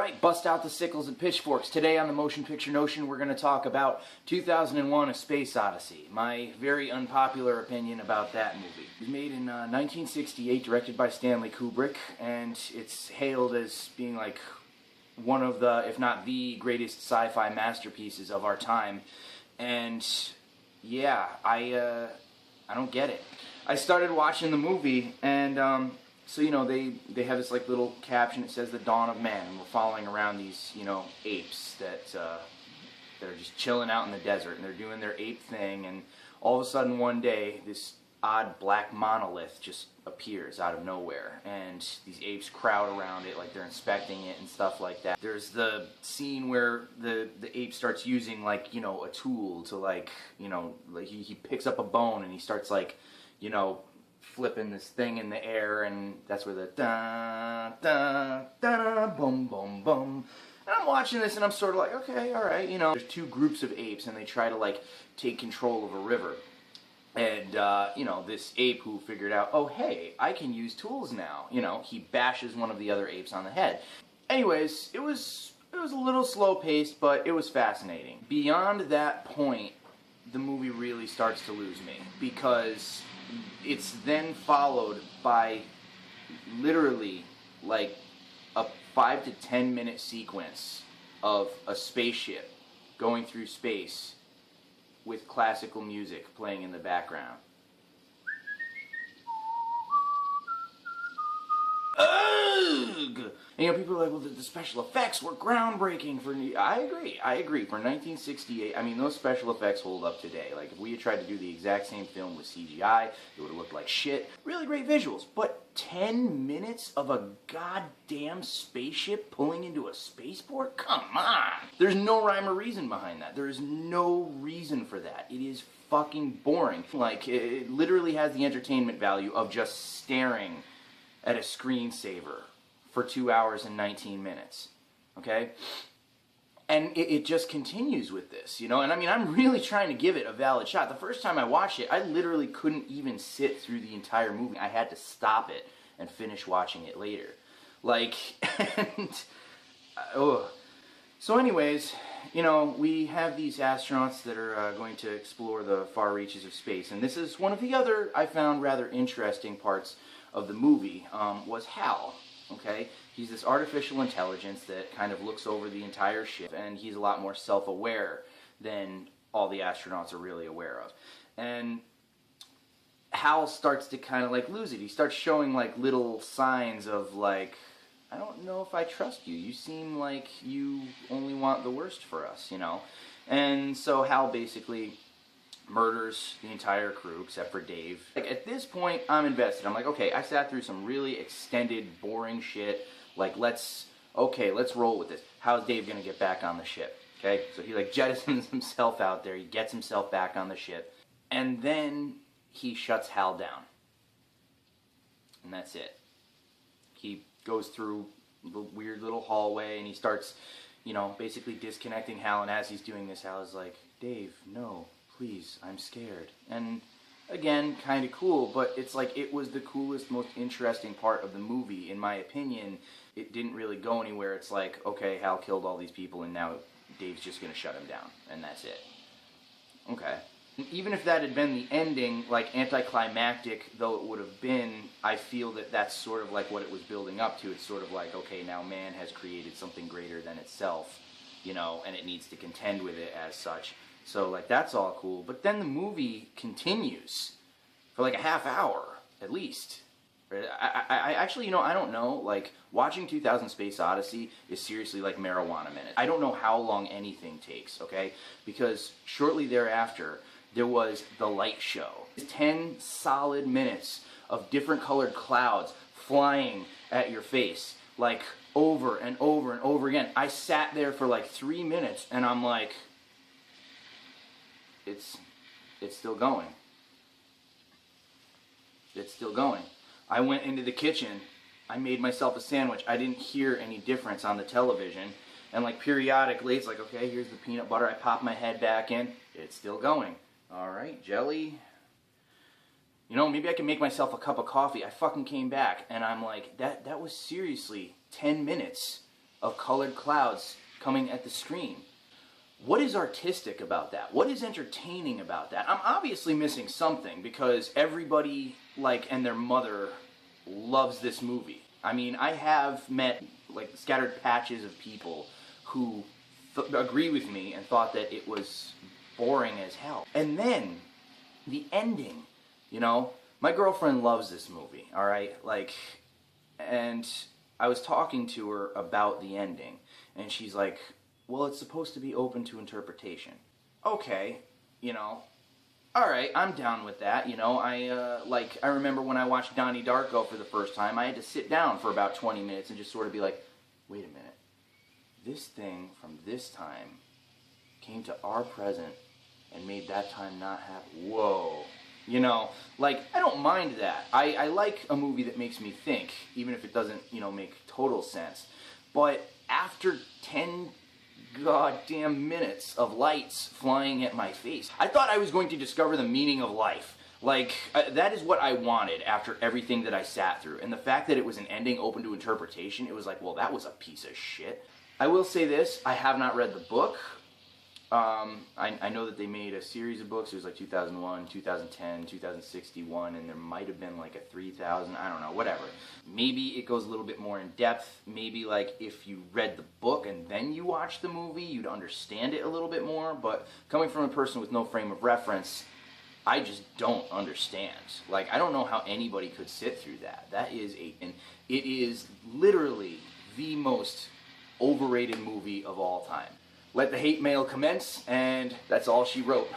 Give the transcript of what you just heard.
Alright, bust out the sickles and pitchforks. Today on the Motion Picture Notion, we're going to talk about 2001: A Space Odyssey. My very unpopular opinion about that movie. It was made in 1968, directed by Stanley Kubrick, and it's hailed as being like one of the, if not the greatest sci-fi masterpieces of our time. And yeah, I don't get it. I started watching the movie, and so, you know, they have this like little caption that says the dawn of man, and we're following around these, you know, apes that are just chilling out in the desert, and they're doing their ape thing, and all of a sudden one day this odd black monolith just appears out of nowhere, and these apes crowd around it like they're inspecting it and stuff like that. There's the scene where the ape starts using, like, you know, a tool to, like, you know, like he picks up a bone and he starts, like, you know, flipping this thing in the air, and that's where the da da da boom boom boom. And I'm watching this and I'm sort of like, okay, all right, you know. There's two groups of apes and they try to like take control of a river, and you know, this ape who figured out, oh hey, I can use tools now. You know, he bashes one of the other apes on the head. Anyways, it was a little slow paced, but it was fascinating. Beyond that point, the movie really starts to lose me, because it's then followed by literally like a 5 to 10 minute sequence of a spaceship going through space with classical music playing in the background. Ugh! And, you know, people are like, well, the special effects were groundbreaking for... I agree. For 1968, I mean, those special effects hold up today. Like, if we had tried to do the exact same film with CGI, it would have looked like shit. Really great visuals, but 10 minutes of a goddamn spaceship pulling into a spaceport? Come on! There's no rhyme or reason behind that. There is no reason for that. It is fucking boring. Like, it literally has the entertainment value of just staring at a screensaver for 2 hours and 19 minutes, okay? And it just continues with this, you know? And I mean, I'm really trying to give it a valid shot. The first time I watched it, I literally couldn't even sit through the entire movie. I had to stop it and finish watching it later. Like, and, So anyways, you know, we have these astronauts that are going to explore the far reaches of space, and this is one of the other, I found, rather interesting parts of the movie, was Hal. Okay, he's this artificial intelligence that kind of looks over the entire ship, and he's a lot more self-aware than all the astronauts are really aware of. And Hal starts to kind of like lose it. He starts showing like little signs of like, I don't know if I trust you. You seem like you only want the worst for us, you know? And so Hal basically murders the entire crew except for Dave. Like, at this point, I'm invested. I'm like, okay, I sat through some really extended, boring shit. Like, let's roll with this. How's Dave gonna get back on the ship? Okay, so he like jettisons himself out there. He gets himself back on the ship, and then he shuts Hal down, and that's it. He goes through the weird little hallway, and he starts, you know, basically disconnecting Hal. And as he's doing this, Hal is like, Dave, no. Please, I'm scared. And again, kind of cool, but it's like it was the coolest, most interesting part of the movie. In my opinion, it didn't really go anywhere. It's like, okay, Hal killed all these people and now Dave's just going to shut him down, and that's it. Okay. Even if that had been the ending, like anticlimactic though it would have been, I feel that that's sort of like what it was building up to. It's sort of like, okay, now man has created something greater than itself, you know, and it needs to contend with it as such. So, like, that's all cool. But then the movie continues for, like, a half hour, at least. I actually, you know, I don't know. Like, watching 2000 Space Odyssey is seriously like marijuana minutes. I don't know how long anything takes, okay? Because shortly thereafter, there was the light show. 10 solid minutes of different colored clouds flying at your face, like, over and over and over again. I sat there for, like, 3 minutes, and I'm like... It's still going. It's still going. I went into the kitchen. I made myself a sandwich. I didn't hear any difference on the television. And like periodically, it's like, okay, here's the peanut butter. I pop my head back in. It's still going. All right, jelly. You know, maybe I can make myself a cup of coffee. I fucking came back and I'm like, that was seriously 10 minutes of colored clouds coming at the screen. What is artistic about that? What is entertaining about that? I'm obviously missing something because everybody, and their mother, loves this movie. I mean, I have met, scattered patches of people who agree with me and thought that it was boring as hell. And then, the ending, my girlfriend loves this movie, alright? And I was talking to her about the ending, and she's like, well, it's supposed to be open to interpretation. Okay, alright, I'm down with that, I remember when I watched Donnie Darko for the first time, I had to sit down for about 20 minutes and just sort of be like, wait a minute, this thing from this time came to our present and made that time not happen. Whoa. I don't mind that. I like a movie that makes me think, even if it doesn't, make total sense. But after 10 goddamn minutes of lights flying at my face, I thought I was going to discover the meaning of life. That is what I wanted after everything that I sat through. And the fact that it was an ending open to interpretation, it was like, well, that was a piece of shit. I will say this, I have not read the book. I know that they made a series of books. It was 2001, 2010, 2061, and there might have been a 3000, I don't know, whatever. Maybe it goes a little bit more in depth. Maybe if you read the book and then you watch the movie, you'd understand it a little bit more. But coming from a person with no frame of reference, I just don't understand. I don't know how anybody could sit through that. And it is literally the most overrated movie of all time. Let the hate mail commence, and that's all she wrote.